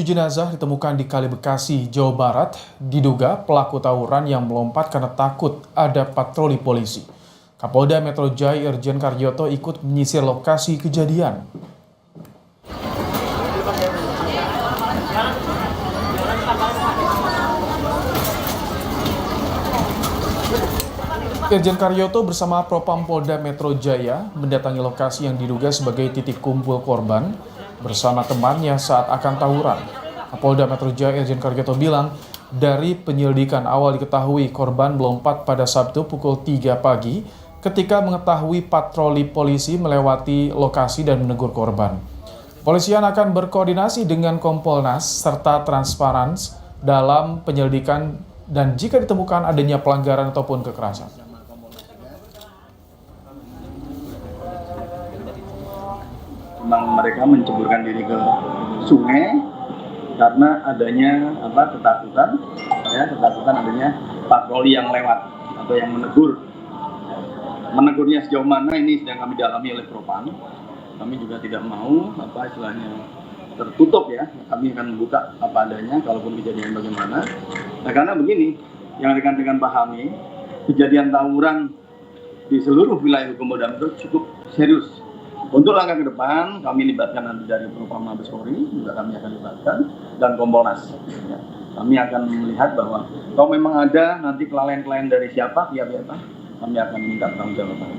jenazah ditemukan di Kali Bekasi, Jawa Barat, diduga pelaku tawuran yang melompat karena takut ada patroli polisi. Kapolda Metro Jaya Irjen Karyoto ikut menyisir lokasi kejadian. Irjen Karyoto bersama Propam Polda Metro Jaya mendatangi lokasi yang diduga sebagai titik kumpul korban bersama temannya saat akan tawuran. Kapolda Metro Jaya Irjen Karyoto bilang, dari penyelidikan awal diketahui korban melompat pada Sabtu pukul 3 pagi ketika mengetahui patroli polisi melewati lokasi dan menegur korban. Polisian akan berkoordinasi dengan Kompolnas serta Transparansi dalam penyelidikan dan jika ditemukan adanya pelanggaran ataupun kekerasan. Memang mereka menceburkan diri ke sungai karena adanya ketakutan adanya patroli yang lewat atau yang menegur. Menegurnya sejauh mana ini sedang kami dalami oleh Propam. Kami juga tidak mau tertutup ya. Kami akan membuka apa adanya kalaupun kejadian bagaimana. Nah, karena begini, yang rekan-rekan pahami, kejadian tawuran di seluruh wilayah hukum Polda Metro cukup serius. Untuk langkah ke depan, kami libatkan nanti dari Propam Mabes Polri, juga kami akan libatkan, dan Kompolnas. Ya. Kami akan melihat bahwa kalau memang ada nanti kelalaian-kelalaian dari siapa, kami akan minta pertanggungjawaban.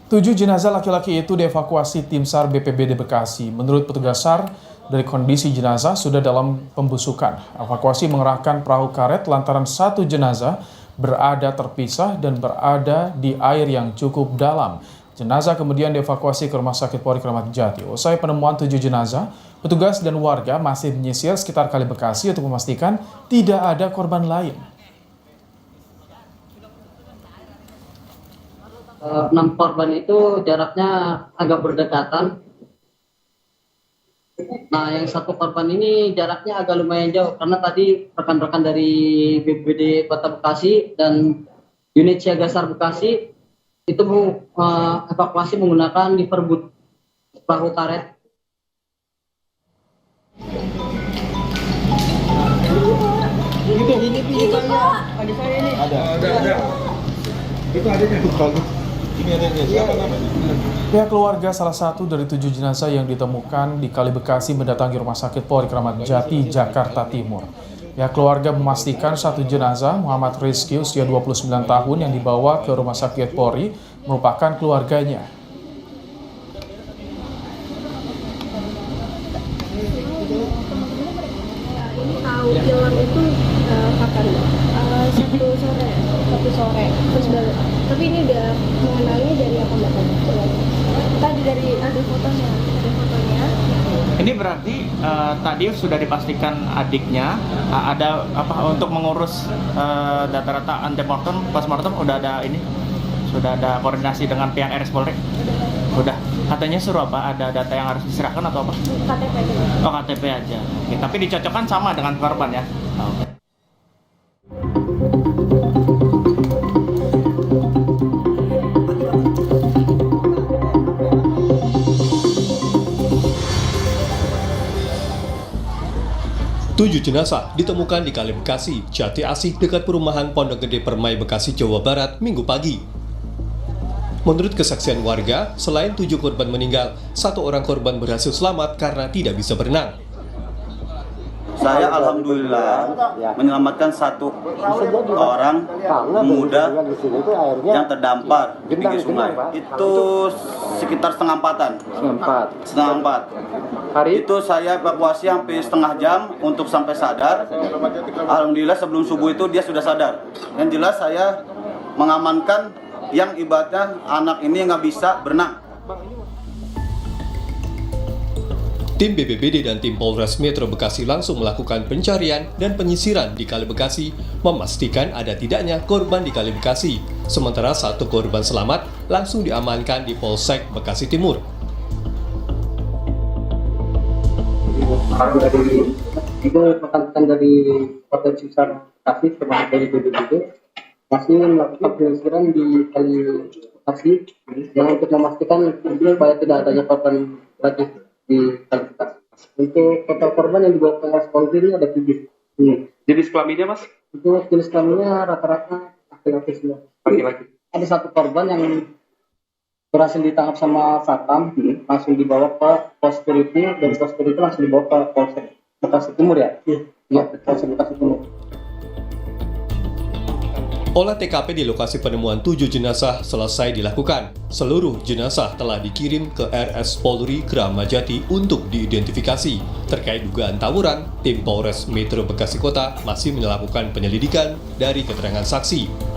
7 jenazah laki-laki itu dievakuasi tim SAR BPBD Bekasi. Menurut petugas SAR, dari kondisi jenazah sudah dalam pembusukan. Evakuasi mengerahkan perahu karet lantaran 1 jenazah berada terpisah dan berada di air yang cukup dalam. Jenazah kemudian dievakuasi ke Rumah Sakit Polri Kramat Jati. Usai penemuan 7 jenazah, petugas dan warga masih menyisir sekitar Kali Bekasi untuk memastikan tidak ada korban lain. 6 korban itu jaraknya agak berdekatan. Nah, yang 1 korban ini jaraknya agak lumayan jauh karena tadi rekan-rekan dari BPBD Kota Bekasi dan unit siaga SAR Bekasi itu evakuasi menggunakan liverboat perahu karet. Ini Pak. Ada saya ini. Ada. Itu adanya. Ini adanya. Siapa namanya? Pihak keluarga salah satu dari 7 jenazah yang ditemukan di Kali Bekasi mendatangi Rumah Sakit Polri Kramat Jati, Jakarta Timur. Pihak keluarga memastikan 1 jenazah Muhammad Rizky usia 29 tahun yang dibawa ke Rumah Sakit Polri merupakan keluarganya. Ini tahu hilang itu kapan? Sabtu sore. Terus tapi ini udah mengenalnya dari apa Mbak? Tadi dari ada fotonya. Ini berarti tadi sudah dipastikan adiknya ada untuk mengurus data-data antemortem, postmortem udah ada koordinasi dengan pihak RS Polri. Udah. Katanya suruh apa? Ada data yang harus diserahkan atau apa? KTP aja. Oh, KTP aja. Oke, tapi dicocokkan sama dengan korban ya. Oke. Tujuh jenazah ditemukan di Kali Bekasi, Jati Asih dekat perumahan Pondok Gede Permai, Bekasi, Jawa Barat, Minggu pagi. Menurut kesaksian warga, selain 7 korban meninggal, 1 orang korban berhasil selamat karena tidak bisa berenang. Saya alhamdulillah menyelamatkan 1 orang pemuda yang terdampar di pinggir sungai. Itu sekitar setengah empatan. Itu saya evakuasi hampir setengah jam untuk sampai sadar. Alhamdulillah sebelum subuh itu dia sudah sadar. Yang jelas saya mengamankan yang ibaratnya anak ini nggak bisa berenang. Tim BPBD dan tim Polres Metro Bekasi langsung melakukan pencarian dan penyisiran di Kali Bekasi, memastikan ada tidaknya korban di Kali Bekasi. Sementara 1 korban selamat langsung diamankan di Polsek Bekasi Timur. Itu rekan-rekan dari Potensi SAR Bekasi termasuk dari BPBD masih melakukan penyisiran di Kali Bekasi yang untuk memastikan supaya tidak adanya korban lagi. di klarifikasi. Untuk total korban yang dibawa ke Polri ini ada 7. Jenis kelaminnya Mas? Untuk jenis kelaminnya rata-rata laki-laki semua. Laki-laki. Ada satu korban yang berhasil ditangkap sama Satpam, langsung dibawa ke pos security, dan pos security langsung dibawa ke Polsek Bekasi Timur ya? Iya, Polsek Bekasi Timur. Olah TKP di lokasi penemuan 7 jenazah selesai dilakukan. Seluruh jenazah telah dikirim ke RS Polri Kramat Jati untuk diidentifikasi. Terkait dugaan tawuran, tim Polres Metro Bekasi Kota masih melakukan penyelidikan dari keterangan saksi.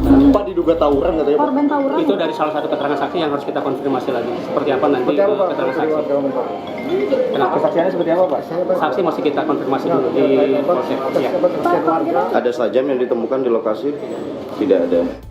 Pak diduga tawuran katanya Pak? Korban tawuran. Itu dari salah satu keterangan saksi yang harus kita konfirmasi lagi. Seperti apa nanti keterangan saksi? Kenapa? Kesaksiannya seperti apa Pak? Saksi masih kita konfirmasi dulu di Polsek. Ya. Ada sajam yang ditemukan di lokasi? Tidak ada.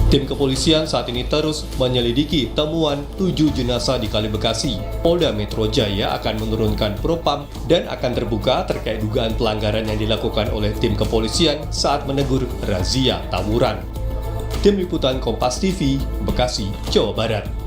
Tim kepolisian saat ini terus menyelidiki temuan 7 jenazah di Kali Bekasi. Polda Metro Jaya akan menurunkan propam dan akan terbuka terkait dugaan pelanggaran yang dilakukan oleh tim kepolisian saat menegur razia tawuran. Tim Liputan Kompas TV, Bekasi, Jawa Barat.